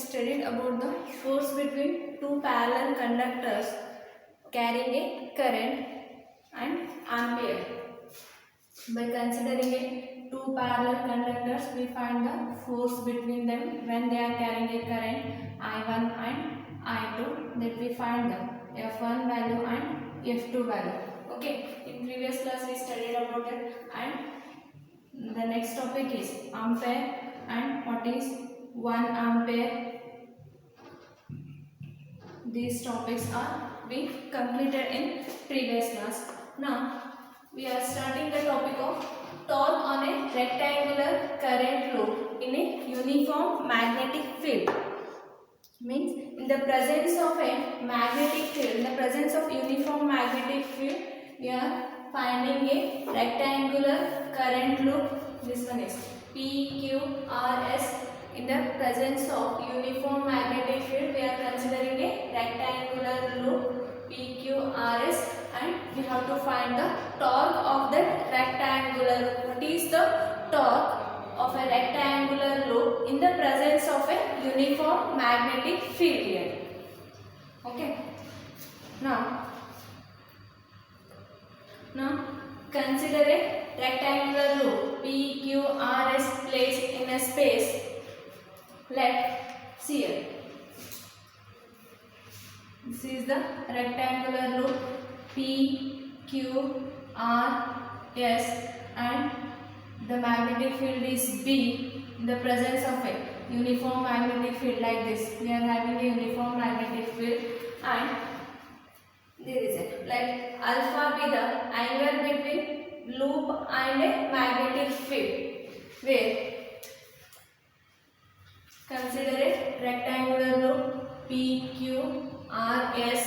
studied about the force between two parallel conductors carrying a current and ampere. By considering a two parallel conductors, we find the force between them when they are carrying a current I1 and I2. That we find the F1 value and F2 value. Okay, in previous class we studied about it, and the next topic is ampere and what is 1 ampere. These topics are being completed in previous class. Now we are starting the topic of torque on a rectangular current loop in a uniform magnetic field. Means in the presence of a magnetic field, in the presence of uniform magnetic field, we are finding a rectangular current loop. This one is PQRS. In the presence of uniform magnetic field, we are considering a rectangular loop PQRS, and we have to find the torque of that rectangular. What is the torque of a rectangular loop in the presence of a uniform magnetic field here? Okay. Now consider a rectangular loop PQRS placed in a space. Let's see here. This is the rectangular loop PQRS, and the magnetic field is B in the presence of a uniform magnetic field like this. We are having a uniform magnetic field, and there is a like alpha be the angle between loop and a magnetic field, where consider a rectangular loop PQRS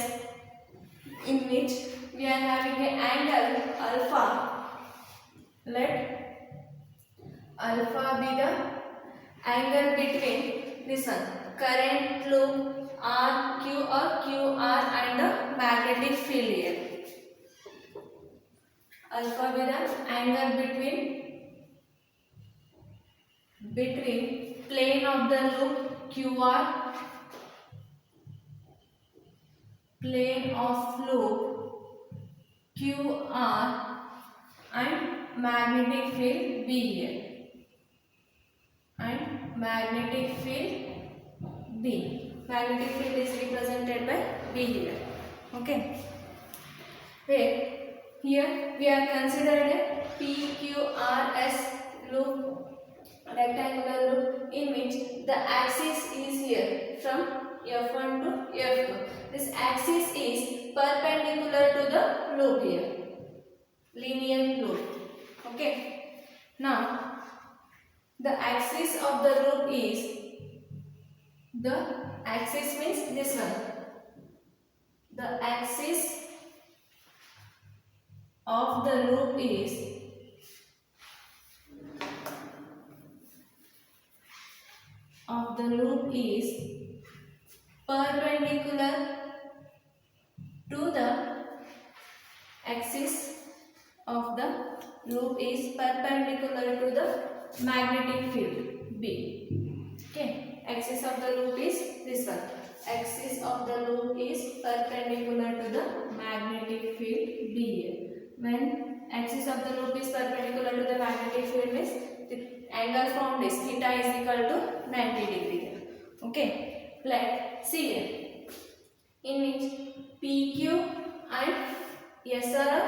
in which we are having an angle alpha. Let alpha be the angle between this one current loop RQ or QR and the magnetic field here. Alpha be the angle between plane of the loop QR, plane of loop QR, and magnetic field B here, and magnetic field B. Magnetic field is represented by B here. Okay. Where here we are considered a PQRS loop, rectangular loop, in which the axis is here from F1 to F2. This axis is perpendicular to the loop here, linear loop. Okay. Now the axis of the loop is, the axis means this one. The axis of the loop is perpendicular to the axis of the loop is perpendicular to the magnetic field B. Okay, axis of the loop is this one. Axis of the loop is perpendicular to the magnetic field B here. When axis of the loop is perpendicular to the magnetic field means the angle formed is theta is equal to 90 degree. Okay, let's see here, in which PQ and SR,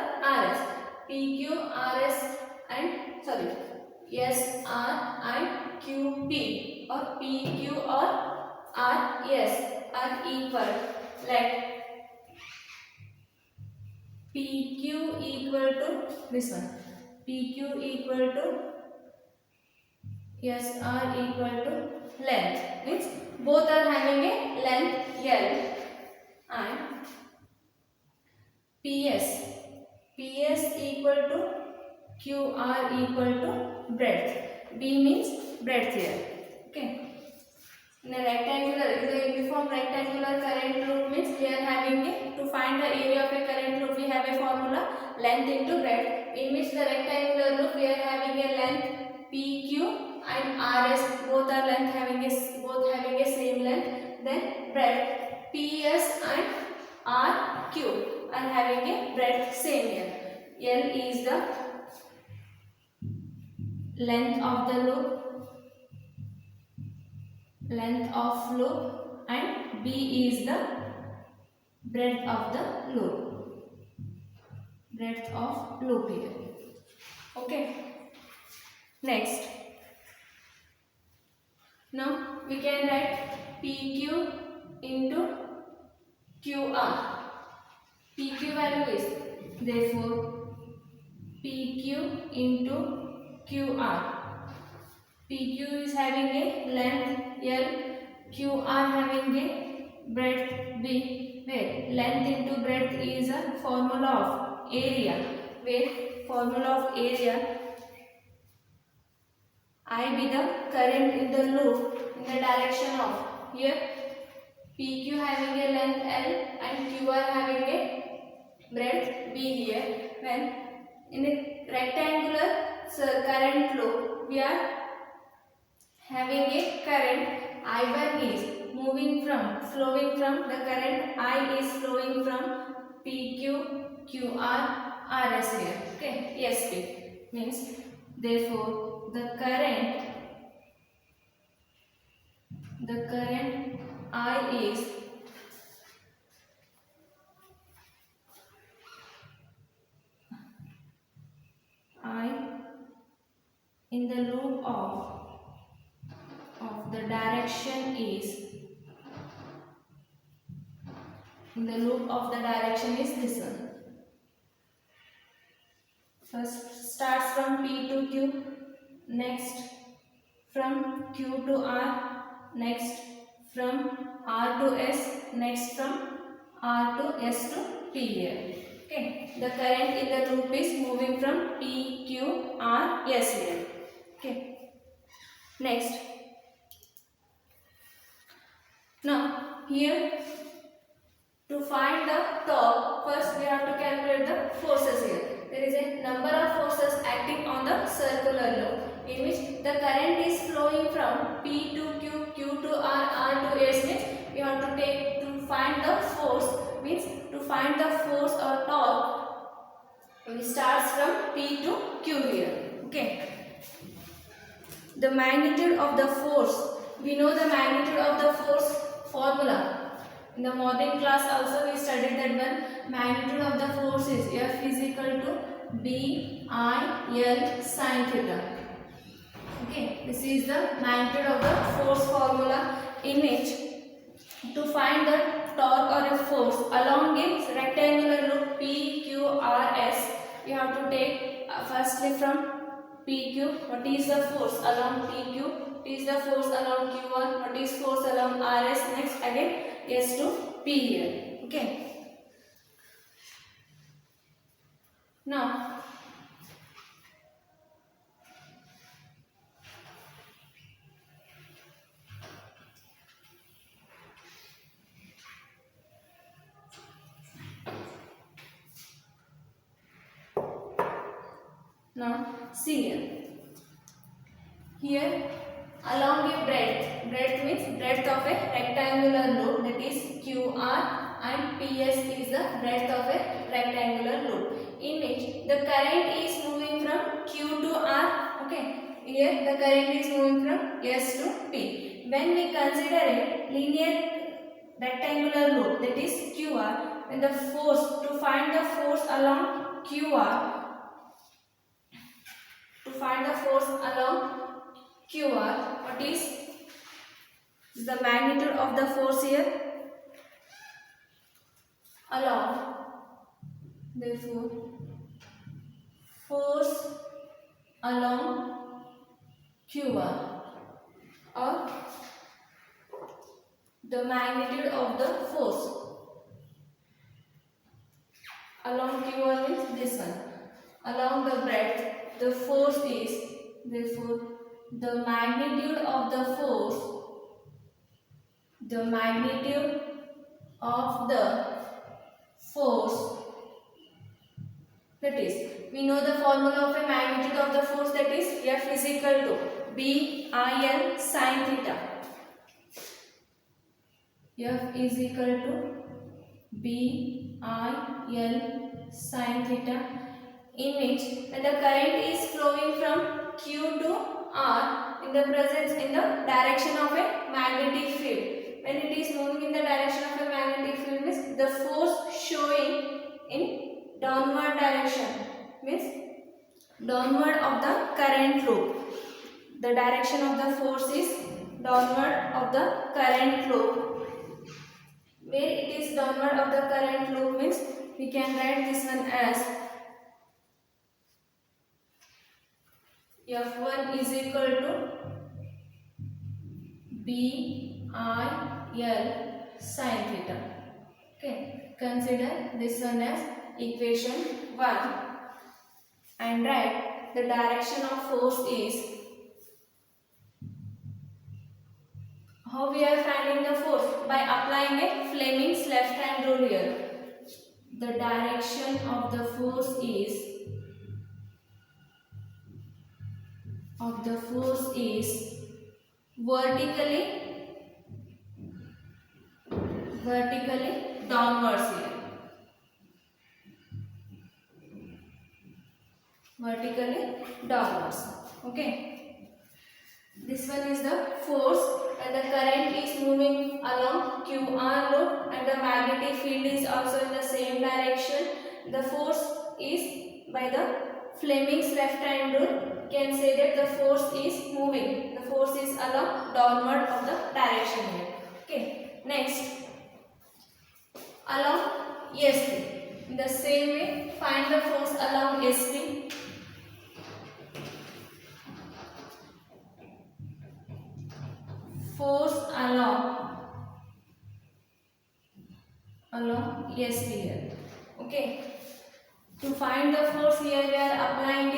PQRS and SR and QP or PQ or RS are equal. Let PQ equal to this one, PQ equal to SR equal to length, means both are having a length L, and PS equal to QR equal to breadth. B means breadth here. Okay. In a rectangular, in the uniform rectangular current loop means we are having a, to find the area of a current loop we have a formula length into breadth, in which the rectangular loop we are having a length PQ and RS, both having a same length R, Q are having a breadth same here. L is the length of the loop, and B is the breadth of the loop here. Okay. Next, now we can write PQ into QR. PQ value is therefore PQ into QR. PQ is having a length L, QR having a breadth B, where length into breadth is a formula of area, where formula of area I be the current in the loop in the direction of here PQ having a length L and QR having a breadth B here. When in a rectangular current loop we are having a current I1 is flowing from the current I is flowing from PQ QR RS here. Okay, SP means therefore the current I is in the loop of the direction is this one. First starts from P to Q, next from Q to R, next from R to S, next from R to S to P here. Okay, the current in the loop is moving from P, Q, R, S here. Okay, next. Now here to find the torque, first we have to calculate the forces here. There is a number of forces acting on the circular loop in which the current is flowing from P to Q, Q to R, R to S means we have to take to find the force, means to find the force or torque we starts from P to Q here. Okay. The magnitude of the force, we know the magnitude of the force formula. In the morning class also we studied that one. Magnitude of the force is F is equal to B I L sin theta. Okay, this is the magnitude of the force formula in which to find the torque or a force along a rectangular loop P Q R S, you have to take firstly from PQ, what is the force along PQ, what is the force along QR, what is force along RS, next again S to P here. Okay. Now see here along a breadth means breadth of a rectangular loop, that is QR, and PS is the breadth of a rectangular loop in which the current is moving from Q to R. Okay, here the current is moving from S to P. When we consider a linear rectangular loop, that is QR, then the force, to find the force along QR, what is the magnitude of the force here along, therefore force along QR, or the magnitude of the force along QR means this one. Along the breadth, the force is therefore the magnitude of the force, that is, we know the formula of a magnitude of the force, that is F is equal to B I L sin theta. F is equal to BIL sin theta, in which when the current is flowing from Q to R in the presence in the direction of a magnetic field. When it is moving in the direction of a magnetic field means the force showing in downward direction means downward of the current loop. The direction of the force is downward of the current loop. Where it is downward of the current loop means we can write this one as F1 is equal to BIL sin theta. Okay, consider this one as equation 1 and write the direction of force is. How we are finding the force? By applying a Fleming's left hand rule here. The direction of the force is vertically downwards here. Vertically downwards. Okay. This one is the force and the current is moving along QR loop and the magnetic field is also in the same direction. The force is by the Fleming's left hand rule. Can say that the force is moving. The force is along downward of the direction here. Okay. Next, along SP. In the same way, find the force along SP. Force along SP here. Okay. To find the force here we are applying a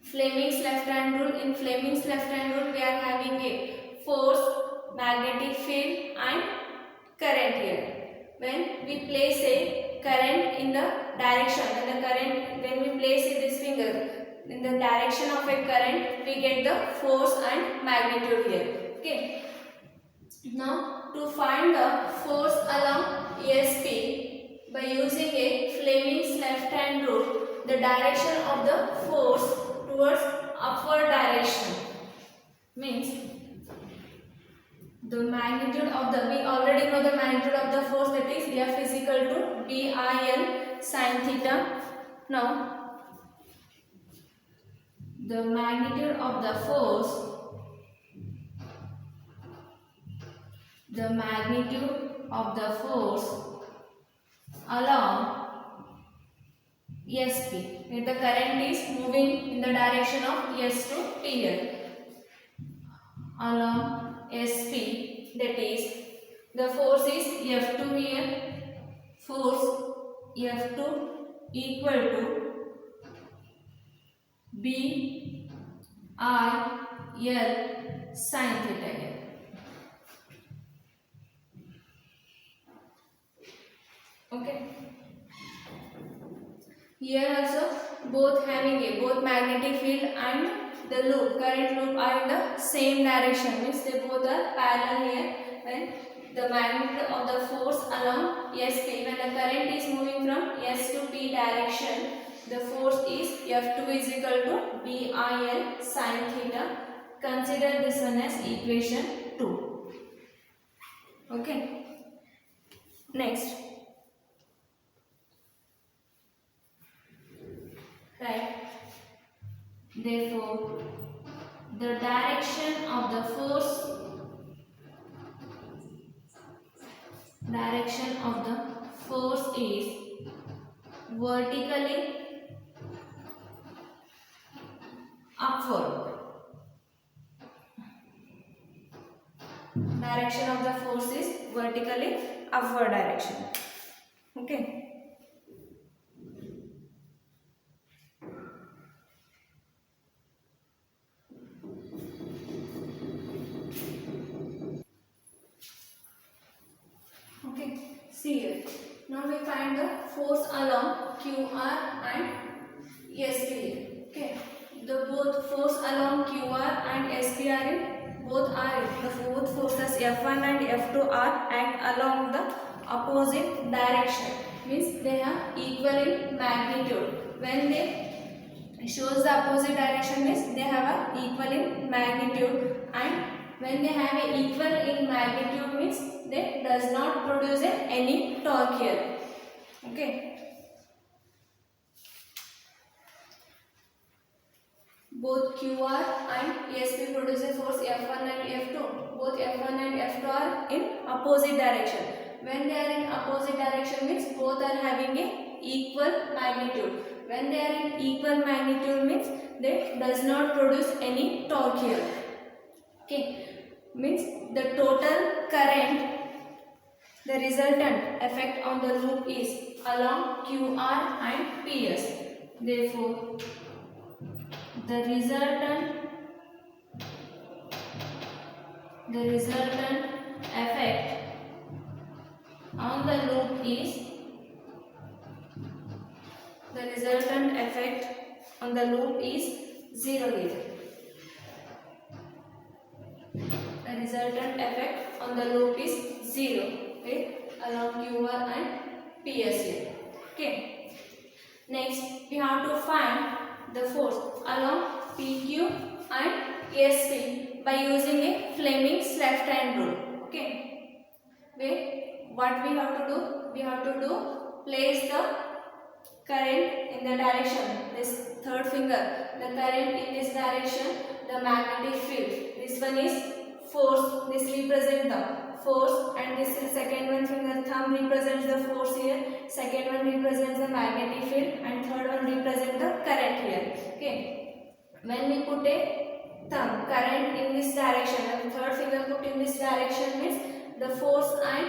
Fleming's left hand rule. In Fleming's left hand rule we are having a force, magnetic field and current here. When we place a current in the direction, when we place this finger in the direction of a current, we get the force and magnitude here. Okay. Now to find the force along SP by using a Fleming's left hand rule, the direction of the force towards upward direction means the magnitude of the, we already know the magnitude of the force, that is F is equal to BIL sin theta. Now the magnitude of the force, along SP, where the current is moving in the direction of S to T here. Along SP, that is the force is F2 here. Force F2 equal to BIL sin theta here. Okay. Here also both magnetic field and the loop, current loop are in the same direction, means they both are parallel here. When the magnitude of the force along SP, when the current is moving from S to T direction, the force is F2 is equal to BIL sin theta. Consider this one as equation 2. Okay. Next, right. Therefore, the direction of the force is vertically upward. Direction of the force is vertically upward direction. Okay. See here. Now we find the force along QR and SP. Okay. The both force along QR and SP are both forces F1 and F2 are act along the opposite direction, means they are equal in magnitude. When they shows the opposite direction means they have a equal in magnitude, and when they have a equal in magnitude means they does not produce any torque here. Okay. Both QR and ESP produce a force F1 and F2. Both F1 and F2 are in opposite direction. When they are in opposite direction means both are having a equal magnitude. When they are in equal magnitude means they does not produce any torque here. Okay, means the total current, the resultant effect on the loop is along QR and PS. Therefore, the resultant effect on the loop is zero here. The resultant effect on the loop is zero, okay, along QR and PS here. Okay. Next, we have to find the force along PQ and ESP by using a Fleming's left hand rule. Okay. What we have to do? We have to place the current in the direction. This third finger, the current in this direction, the magnetic field. This one is force. This represents the force, and this is second one finger thumb represents the force here. Second one represents the magnetic field, and third one represents the current here. Okay. When we put a thumb current in this direction and third finger put in this direction means the force and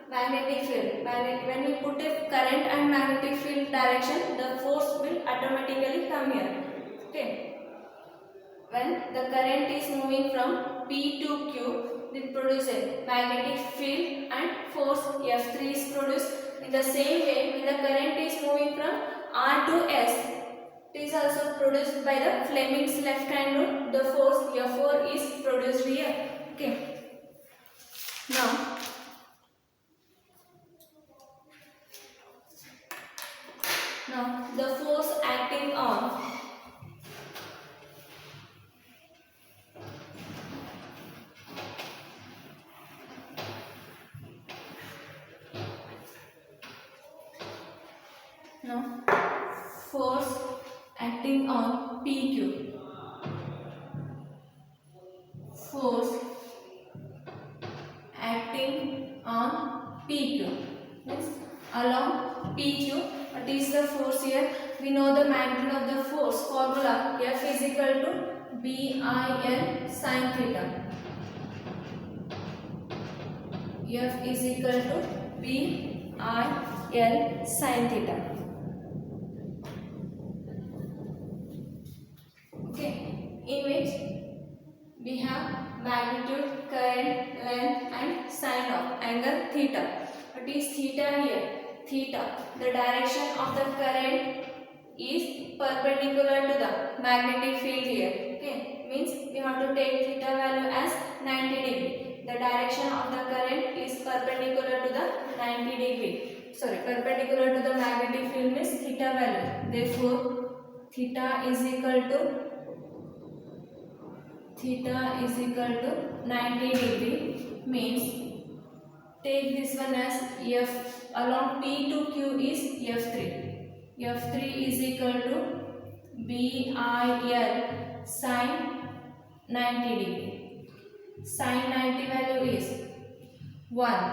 magnetic field. When we put a current and magnetic field direction, the force will automatically come here. Okay. When the current is moving from P to Q, it produces magnetic field and force F3 is produced. In the same way, when the current is moving from R to S, it is also produced by the Fleming's left hand rule. The force F4 is produced here. Okay. Now the force acting on PQ. Force acting on PQ means along PQ. What is the force here? We know the magnitude of the force formula. F is equal to BIL sin theta. F is equal to BIL sin theta. Okay, in which we have magnitude, current, length and sine of angle theta. What is theta here? Theta, the direction of the current is perpendicular to the magnetic field here. Okay, means we have to take theta value as 90 degree. The direction of the current is perpendicular to the 90 degree. Perpendicular to the magnetic field means theta value. Therefore, theta is equal to 90 degree means take this one as F along P to Q is F3. F3 is equal to BIL sin 90 degree. Sin 90 value is 1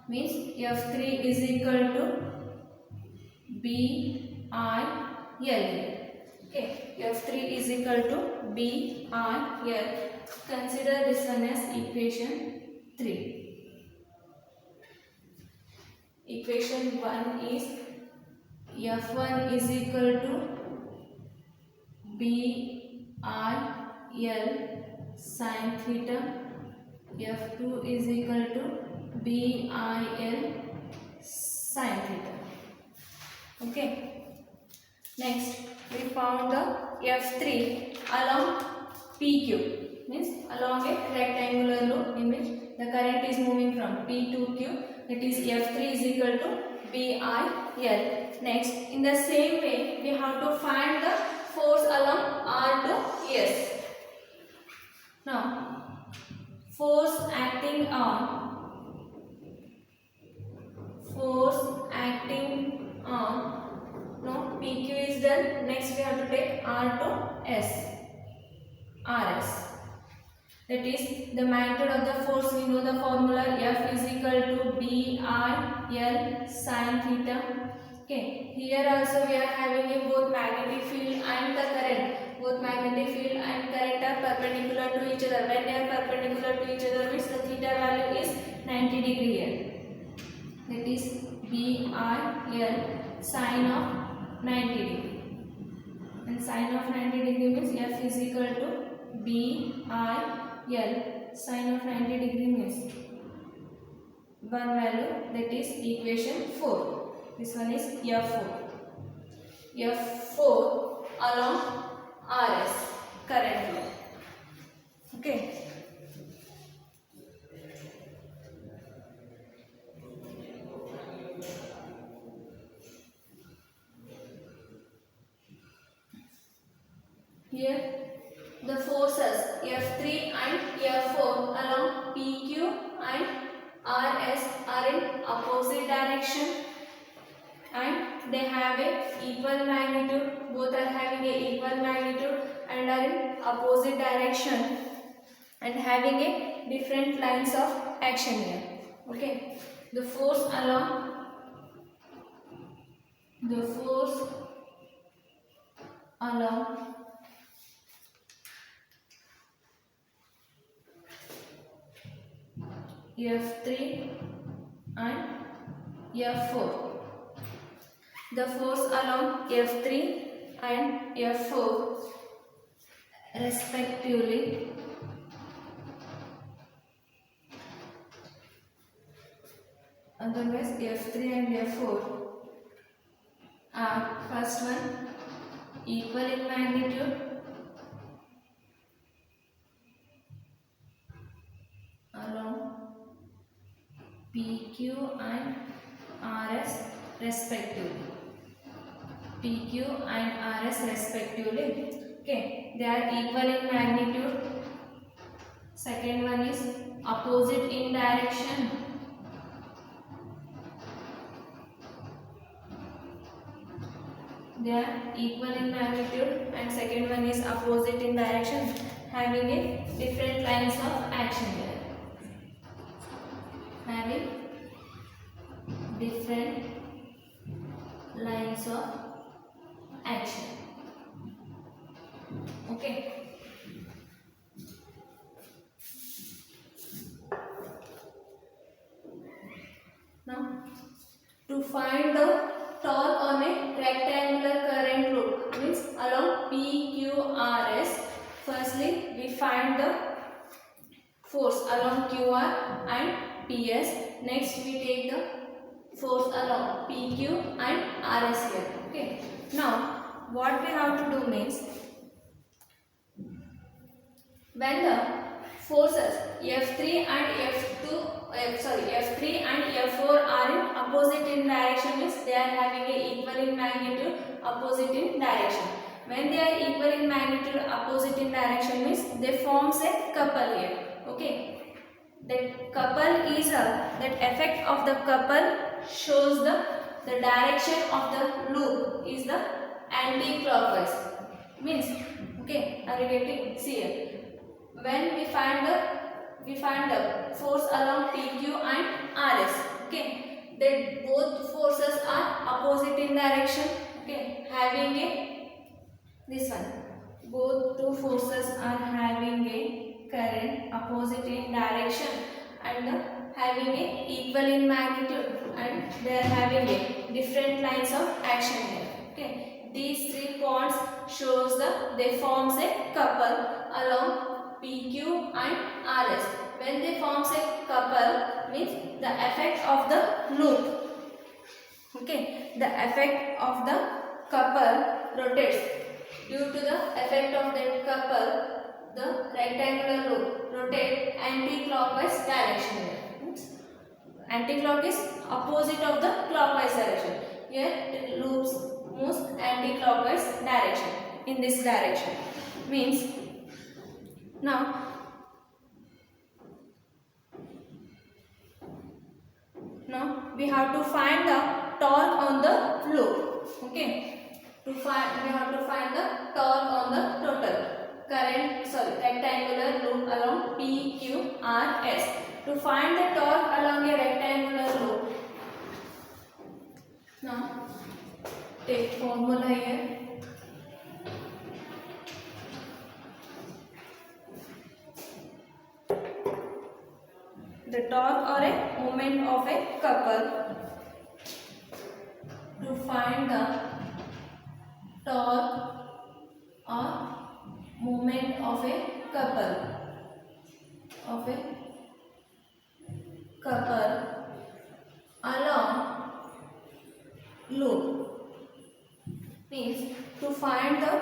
means F3 is equal to BIL. Okay, F3 is equal to BIL. Consider this one as equation 3. Equation 1 is F1 is equal to BIL sin theta. F2 is equal to BIL sin theta. Okay. Next, we found the F3 along PQ, means along a rectangular loop in which the current is moving from P to Q, that is F3 is equal to BIL. Next, in the same way, we have to find the force along R to S. Now, force acting on no, PQ is done. Next we have to take R to S, RS. That is the magnitude of the force. We know the formula, F is equal to BIL sin theta. Okay, here also we are having a both magnetic field and the current. Both magnetic field and current are perpendicular to each other. When they are perpendicular to each other means the theta value is 90 degree here. That is BIL sin of 90 degree. And sin of 90 degree means F is equal to BIL sin of 90 degree means one value, that is equation 4. This one is F4. F4 along RS current flow. Okay. Here the forces F3 and F4 along PQ and RS are in opposite direction and they have a equal magnitude. Both are having a equal magnitude and are in opposite direction and having a different lines of action here. Okay, the force along F3 and F4. The force along F3 and F4 respectively otherwise F3 and F4 are first one equal in magnitude along PQ and RS respectively. PQ and RS respectively. Okay, they are equal in magnitude. Second one is opposite in direction. They are equal in magnitude and second one is opposite in direction, having a different lines of action here. Having different lines of action. Okay. Now, to find the torque on a rectangular current loop means along PQRS, firstly we find the force along QR and PS. Next we take the force along PQ and RS here. Okay. Now what we have to do means, when the forces F3 and F3 and F4 are in opposite in direction means they are having a equal in magnitude, opposite in direction. When they are equal in magnitude, opposite in direction means they forms a couple here. Okay. That couple is that effect of the couple shows the direction of the loop is the anti-clockwise. Means, okay, are you getting? See here. When we find the force along PQ and RS. Okay, that both forces are opposite in direction. Okay, having a this one. Both two forces are having a current opposite in direction and having a equal in magnitude and they are having a different lines of action here. Okay, these 3 points shows they forms a couple along PQ and RS. When they forms a couple means the effect of the loop. Okay, the effect of the couple rotates. Due to the effect of that couple, the rectangular loop rotate anti-clockwise direction. Anti-clock is opposite of the clockwise direction. Here it loops moves anti-clockwise direction in this direction. Means now we have to find the torque on the loop. Okay, we have to find the torque on the total rectangular loop along PQRS. To find the torque along a rectangular loop, now take formula here. The torque or a moment of a couple. To find the torque or moment of a couple along loop, means to find the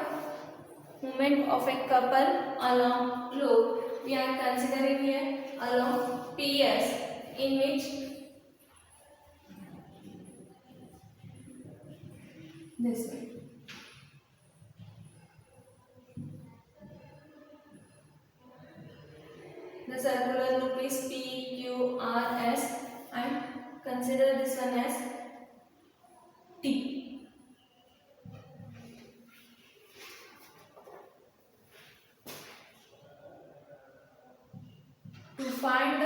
moment of a couple along loop, we are considering here along PS, in which this way. The circular loop is PQRS and consider this one as T. To find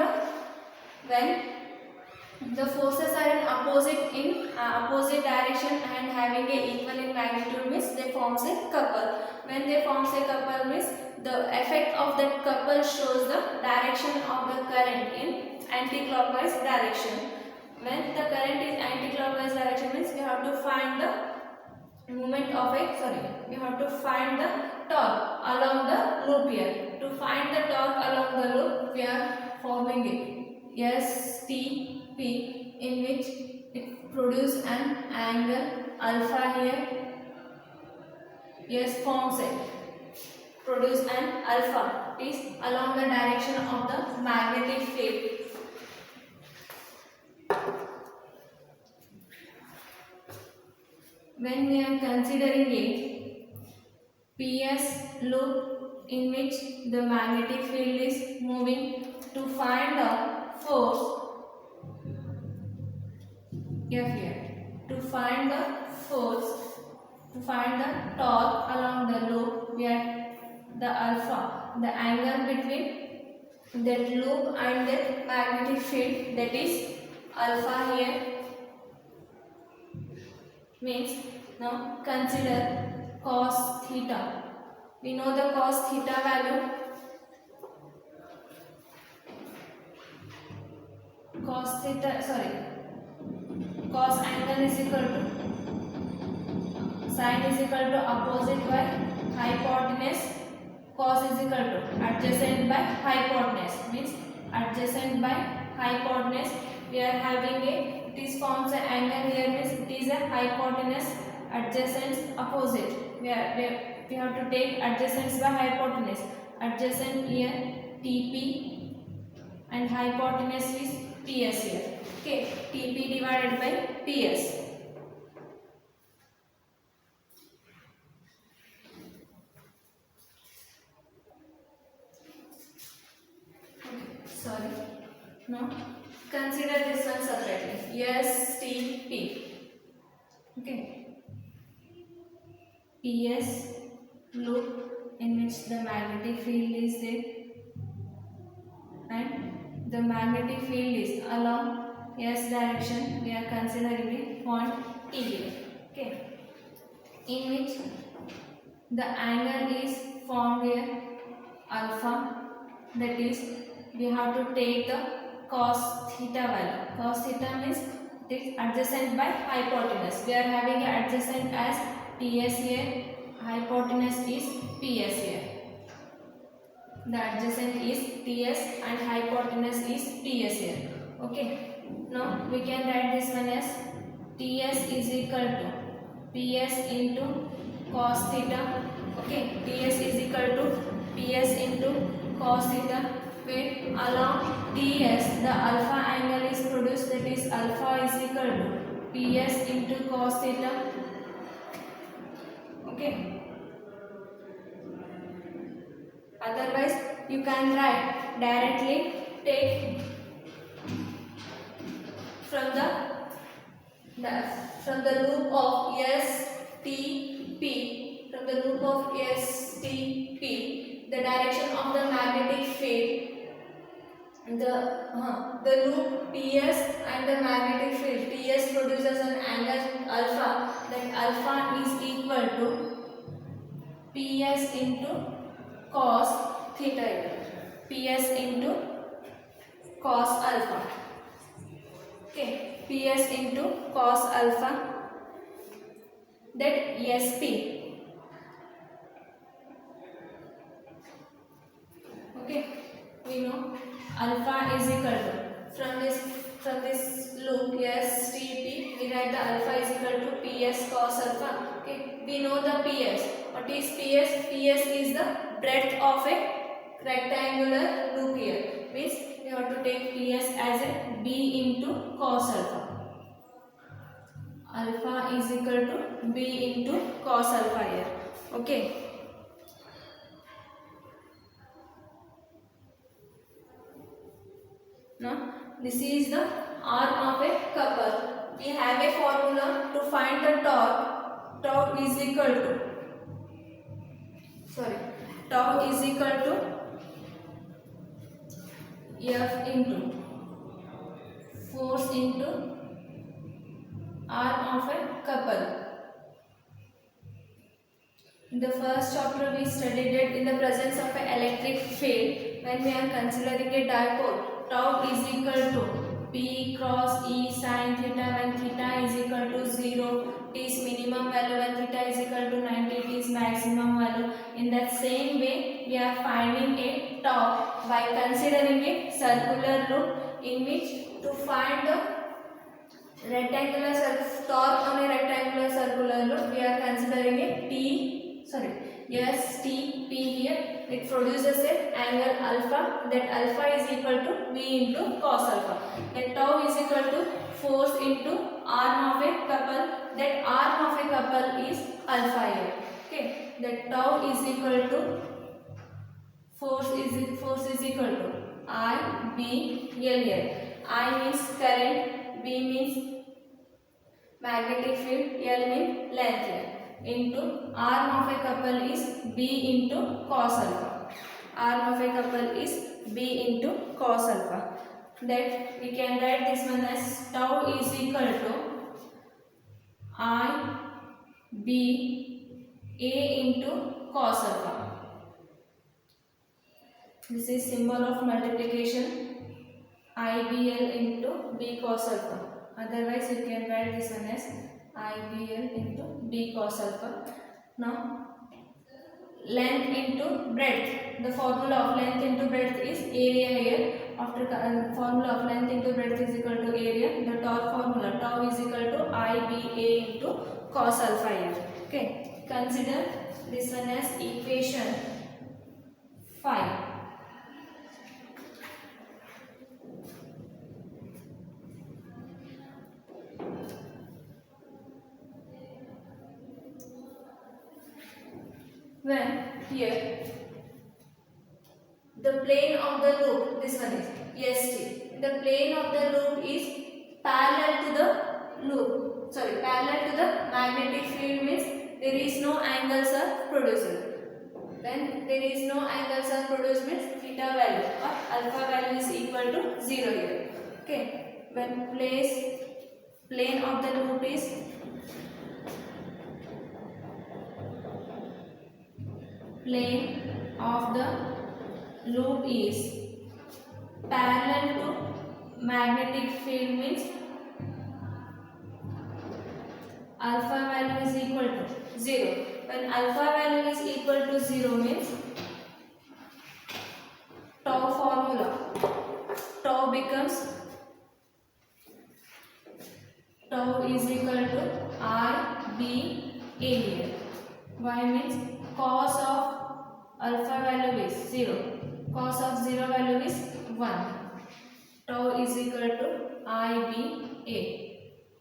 when the forces are in opposite direction and having a equal in magnitude, means they forms a couple. When they forms a couple, means the effect of that couple shows the direction of the current in anti-clockwise direction. When the current is anti-clockwise direction, means we have to find the moment of a we have to find the torque along the loop here. To find the torque along the loop, we are forming it STP, in which it produces an angle alpha here. S forms it, produce an alpha, is along the direction of the magnetic field. When we are considering a PS loop in which the magnetic field is moving, to find the force F here, to find the torque along the loop, we are the alpha, the angle between that loop and that magnetic field, that is alpha here. Means now consider cos theta. We know the cos theta value. Cos angle is equal to sine is equal to opposite by hypotenuse. Cos is equal to adjacent by hypotenuse, means adjacent by hypotenuse. We are having this forms an angle here, means it is a hypotenuse, adjacent, opposite. We have to take adjacent by hypotenuse. Adjacent here TP and hypotenuse is PS here. Okay, TP divided by PS. Now consider this one separately. STP. Okay. PS loop in which the magnetic field is there and the magnetic field is along S direction. We are considering a point T here. Okay. In which the angle is formed here alpha, that is we have to take the cos theta value. Cos theta means it is adjacent by hypotenuse. We are having an adjacent as TS here, hypotenuse is PS here. The adjacent is TS and hypotenuse is PS here. Okay. Now we can write this one as TS is equal to PS into cos theta. Okay. TS is equal to Ps into cos theta, where along Ts the alpha angle is produced, that is alpha is equal to Ps into cos theta. Okay. Otherwise you can write directly, take from the loop of STP, from the loop of STP, the direction of the magnetic field, the loop Ps and the magnetic field. Ts produces an angle alpha, that alpha is equal to Ps into cos theta, Ps into cos alpha. Okay, Ps into cos alpha, that Sp. Okay, we know alpha is equal to, from this loop STP, we write the alpha is equal to Ps cos alpha. Okay, we know the Ps. What is Ps? Ps is the breadth of a rectangular loop here. Means we have to take Ps as a B into cos alpha. Alpha is equal to B into cos alpha here. Okay. Now this is the arm of a couple. We have a formula to find the torque. Tau is equal to F into force into arm of a couple. In the first chapter we studied it in the presence of an electric field. When we are considering a dipole, tau is equal to P cross E sin theta when theta is equal to 0. T is minimum value when theta is equal to 90. T is maximum value. In that same way, we are finding a tau by considering a circular loop, in which to find the torque on a rectangular circular loop, we are considering a STP here. It produces an angle alpha, that alpha is equal to V into cos alpha. And tau is equal to force into arm of a couple, that arm of a couple is alpha here. Okay, that tau is equal to force is equal to I B L here. I means current, B means magnetic field, L means length here, into arm of a couple is B into cos alpha. Arm of a couple is B into cos alpha. That we can write this one as tau is equal to I B A into cos alpha. This is symbol of multiplication, IBL into B cos alpha. Otherwise you can write this one as IBL into B cos alpha. Now length into breadth. The formula of length into breadth is area here. After formula of length into breadth is equal to area, the torque formula tau is equal to IBA into cos alpha here. Okay, consider this one as equation 5. When here the plane of the loop, this one is ST, the plane of the loop is parallel to the magnetic field, means there is no angles are produced. When there is no angles are produced means theta value or alpha value is equal to 0 here. Okay, when plane of the loop is parallel to magnetic field, means alpha value is equal to 0. When alpha value is equal to 0 means tau formula, tau becomes tau is equal to IBA here. Why means cos of alpha value is 0, cos of 0 value is 1. Tau is equal to IBA.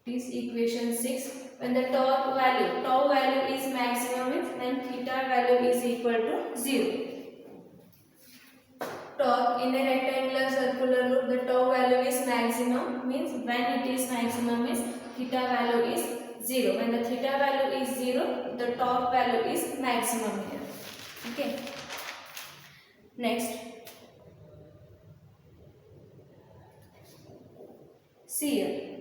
This equation 6. When the tau value is maximum means then theta value is equal to 0. Torque in a rectangular circular loop, the tau value is maximum means when it is maximum means theta value is 0. When the theta value is 0, the torque value is maximum here. Okay. Next, see here.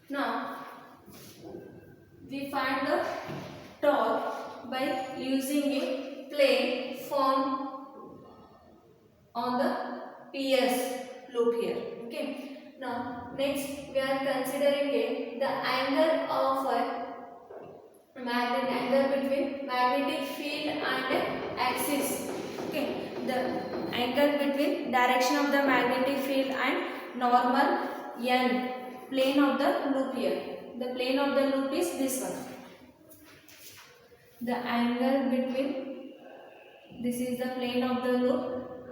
Now, we find the torque by using a plane formed on the PS loop here. Okay. Now, next we are considering the angle of a angle between magnetic field and axis. Okay. The angle between direction of the magnetic field and normal n plane of the loop here. The plane of the loop is this one. The angle between, this is the plane of the loop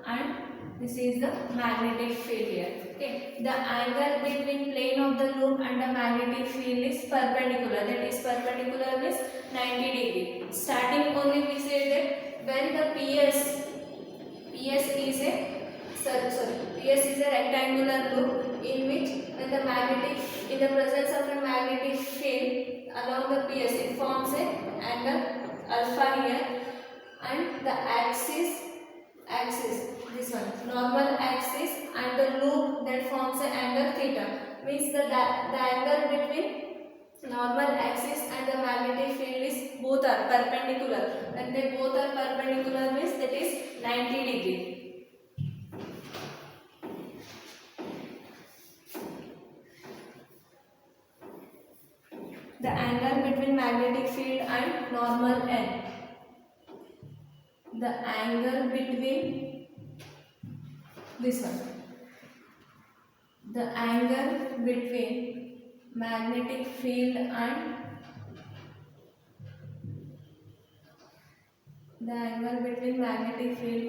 and this is the magnetic field here. Okay. The angle between plane of the loop and the magnetic field is perpendicular. That is perpendicular means 90 degree. Starting only we say that when the PS is a rectangular loop in which when the in the presence of a magnetic field along the PS, it forms a angle alpha here, and the axis this one, normal axis, and the loop that forms an angle theta, means the angle between normal axis and the magnetic field is both are perpendicular. When they both are perpendicular means that is 90 degree. The angle between magnetic field and normal n. The angle between this one. The angle between magnetic field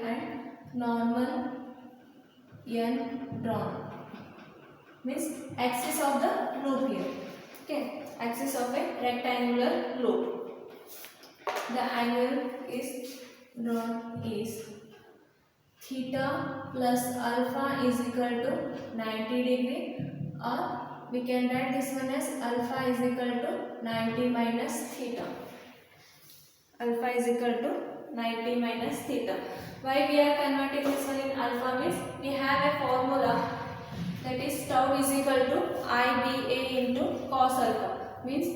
and normal n drawn means axis of the loop here. Okay, axis of a rectangular loop. The angle is drawn is theta plus alpha is equal to 90 degree, or we can write this one as alpha is equal to 90 minus theta. Alpha is equal to 90 minus theta. Why we are converting this one in alpha means we have a formula, that is tau is equal to IBA into cos alpha, means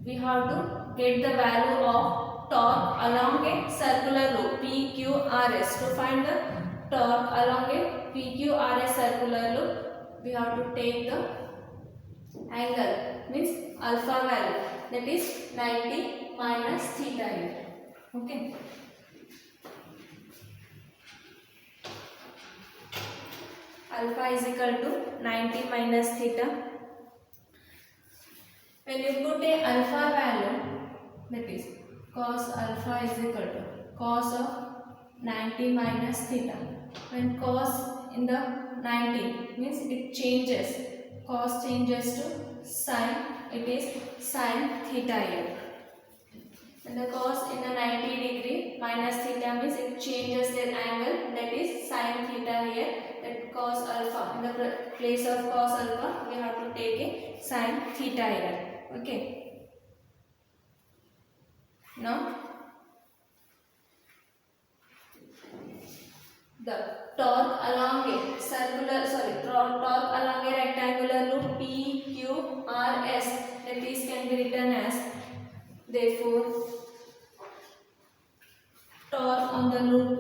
we have to get the value of torque along a circular loop PQRS. To find the torque along a PQRS circular loop, we have to take the angle, means alpha value, that is 90 minus theta here. Okay. Alpha is equal to 90 minus theta. When you put a alpha value, that is cos alpha is equal to cos of 90 minus theta. When cos in the 90 means it changes, cos changes to sin, it is sin theta here. And the cos in the 90 degree minus theta means it changes their angle, that is sin theta here. That cos alpha, in the place of cos alpha we have to take a sin theta here. Okay. Now the torque along a torque along a rectangular loop PQRS, that is can be written as, therefore torque on the loop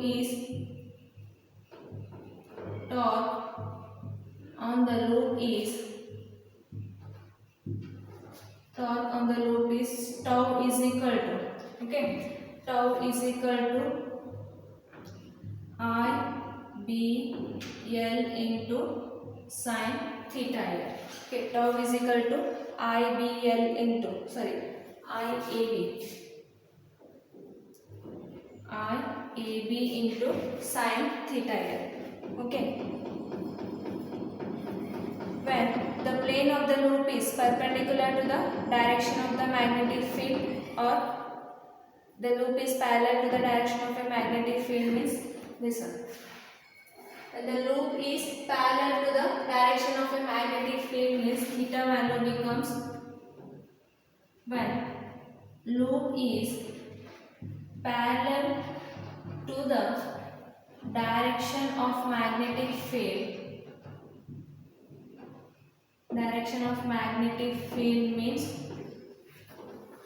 is tau is equal to, okay, tau is equal to IBA BL into sin theta here. Okay, tau is equal to IBL into IAB into sin theta here. Okay. When the plane of the loop is perpendicular to the direction of the magnetic field, or the loop is parallel to the direction of a magnetic field, means this one. When the loop is parallel to the direction of a magnetic field, means theta value becomes, when loop is parallel to the direction of magnetic field, means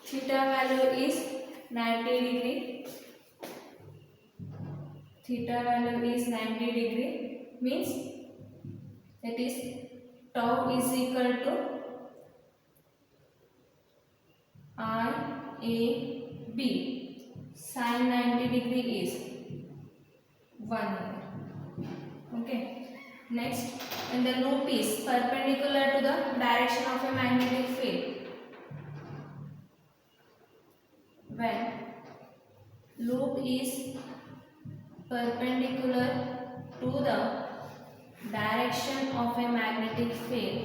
theta value is 90 degree. Theta value is 90 degree, means that is tau is equal to IAB. Sin 90 degree is 1. Okay. Next, when the loop is perpendicular to the direction of a magnetic field, when loop is perpendicular to the direction of a magnetic field,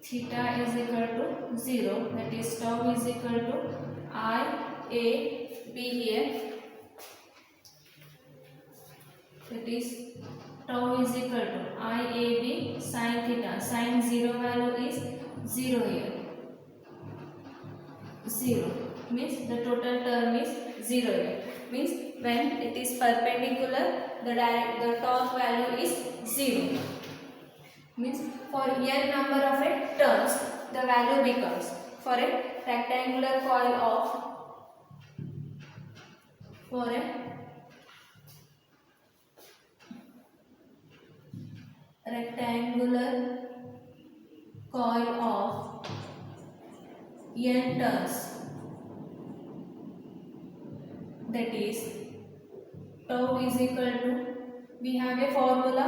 theta is equal to 0, that is tau is equal to IAB here, that is tau is equal to IAB sin theta. Sin 0 value is 0 here. 0 means the total term is 0 here. Means when it is perpendicular, the torque value is 0. Means for n number of turns, the value becomes, for a rectangular coil of n turns, that is tau is equal to, we have a formula,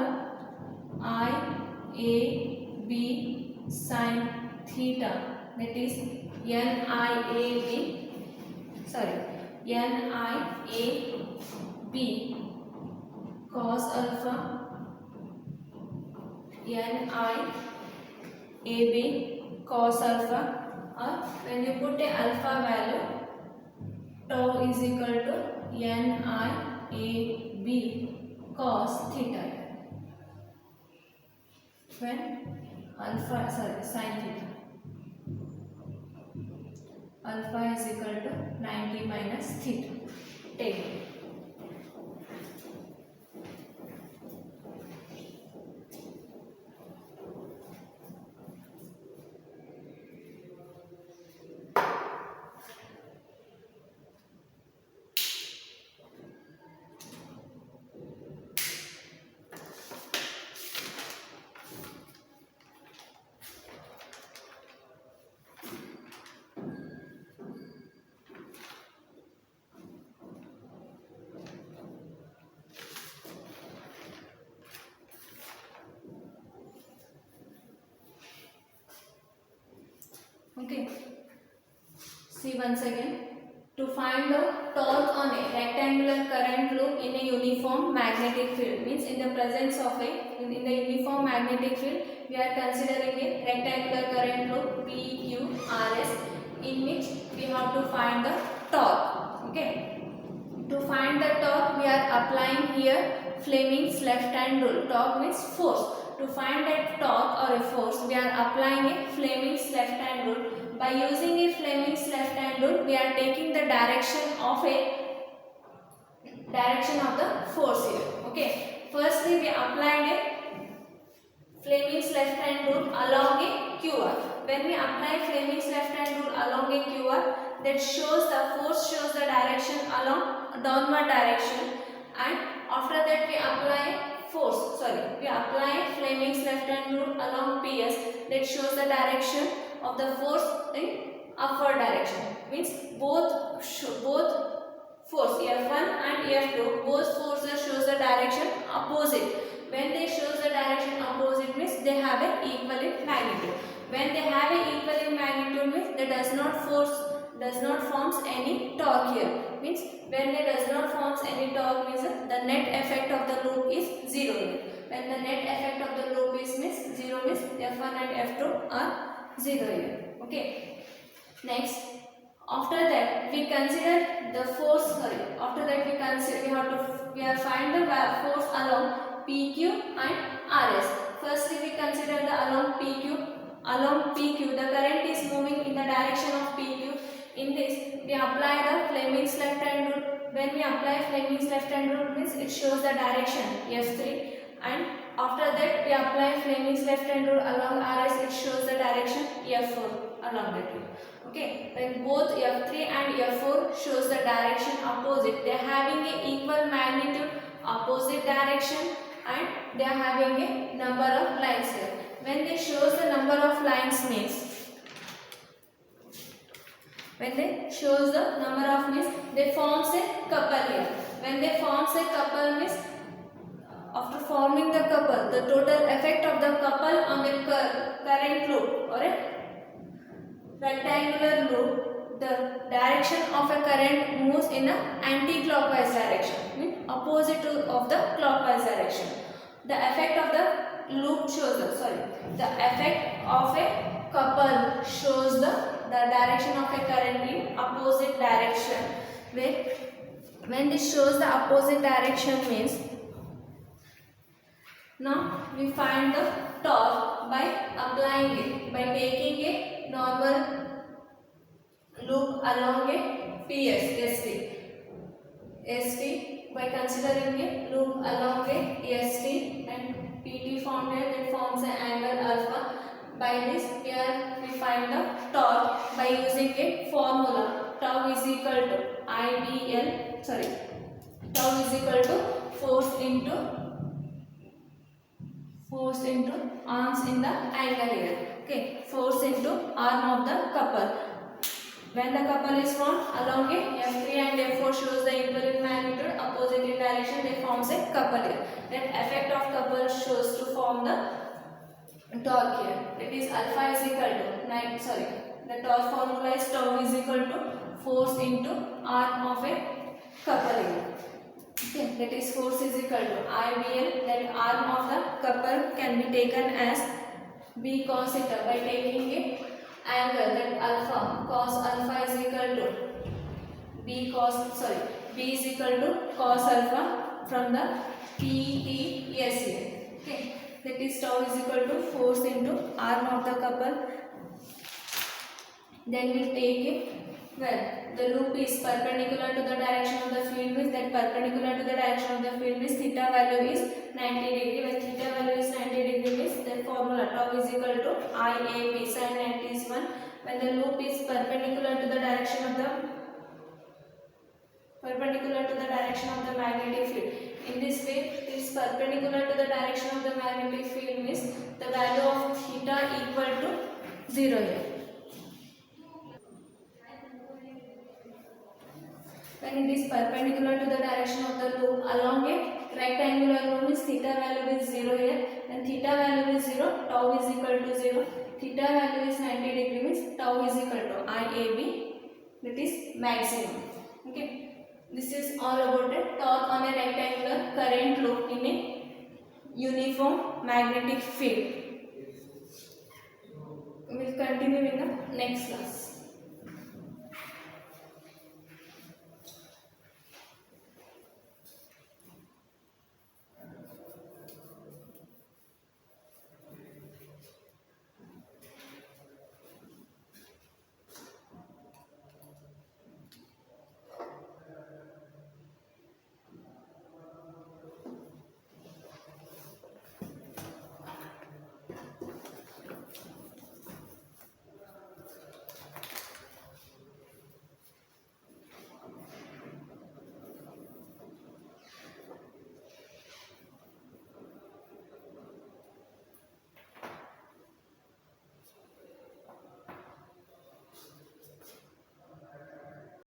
IAB sin theta, that is NIAB cos alpha, or when you put a alpha value, tau is equal to NIAB cos theta. When sin theta, alpha is equal to 90 minus theta. Take it. Okay. See once again. To find the torque on a rectangular current loop in a uniform magnetic field, means in the presence of in the uniform magnetic field, we are considering a rectangular current loop PQRS, in which we have to find the torque. Okay. To find the torque, we are applying here Fleming's left-hand rule. Torque means force. To find that torque or a force, we are applying a Fleming's left-hand rule. By using a Fleming's left-hand rule, we are taking the direction of the force here. Okay. Firstly, we applied a Fleming's left-hand rule along a QR. When we apply Fleming's left-hand rule along a QR, that shows the force shows the direction along downward direction, and after that we apply Fleming's left-hand rule along PS, that shows the direction of the force in upward direction. Means both force F1 and F2, both forces shows the direction opposite. When they shows the direction opposite means they have an equivalent magnitude. When they have an equivalent magnitude means they does not forms any torque here. Means when they does not forms any torque means the net effect of the loop is 0 here. When the net effect of the loop is 0 means F1 and F2 are 0 here. Okay. Next, after that we consider the force. After that we have find the force along PQ and RS. Firstly, we consider the along PQ. Along PQ, the current is moving in the direction of PQ. In this, we apply the Fleming's left hand rule. When we apply Fleming's left hand rule means it shows the direction F3, and after that we apply Fleming's left hand rule along RS, it shows the direction F4 along that rule. Okay, when both F3 and F4 shows the direction opposite, they are having a equal magnitude, opposite direction, and they are having a number of lines here. When they shows the number of lines means, they forms a couple here. When they forms a couple means, after forming the couple, the total effect of the couple on the current loop or a rectangular loop, the direction of a current moves in an anti-clockwise direction, means opposite of the clockwise direction. The effect of the loop shows the effect of a couple shows the direction of a current in opposite direction. When this shows the opposite direction means, now we find the torque by applying it, by taking a normal loop along a ST, by considering a loop along a ST, and PT formed here, that forms an angle alpha. By this we find the torque by using a formula. Tau is equal to tau is equal to force into arms in the angle here. Okay, force into arm of the couple. When the couple is formed along a F3 and F4 shows the equivalent magnitude, opposite in direction, they forms a couple here. Then effect of couple shows to form the torque here. That is alpha is equal to the torque formula is tau is equal to force into arm of a couple here. Okay, that is force is equal to IBL, that arm of the couple can be taken as B cos theta by taking a angle, that alpha, cos alpha is equal to B is equal to cos alpha from the PTS here. Okay, that is tau is equal to force into arm of the couple. Then we take it when the loop is perpendicular to the direction of the field means that perpendicular to the direction of the field means theta value is 90 degree. When theta value is 90 degree means the formula tau is equal to IAB, sin 90 is 1. When the loop is perpendicular to the direction of the magnetic field. In this way, it is perpendicular to the direction of the magnetic field means the value of theta equal to 0 here. When it is perpendicular to the direction of the loop along a rectangular loop means theta value is 0 here, and theta value is 0, tau is equal to 0. Theta value is 90 degree means tau is equal to IAB, that is maximum. Okay, this is all about the torque on a rectangular current loop in a uniform magnetic field. We will continue in the next class.